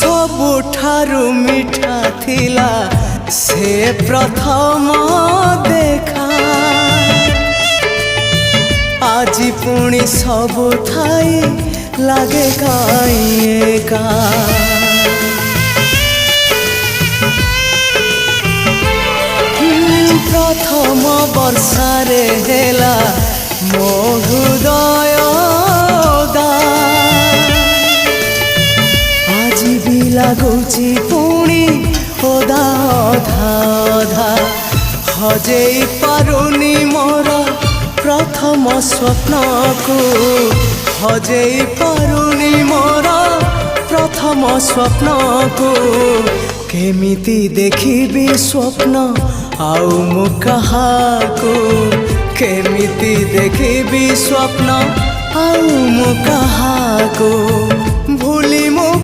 सबुठारु मिठा थिला से प्रथम देखा आज पुणी सबु थाई लागे काई का प्रथम वर्षारे हेला मो हृदय आज भी लगुची पुणी ओदा अधा अधा हजेई पारुनी मोर प्रथम स्वप्न को हजेई पारुनी मोर प्रथम स्वप्न को केमिति देखिबी स्वप्न आउ मु कहाको केमिति देखिबी स्वप्न आउ मु कहाको भूली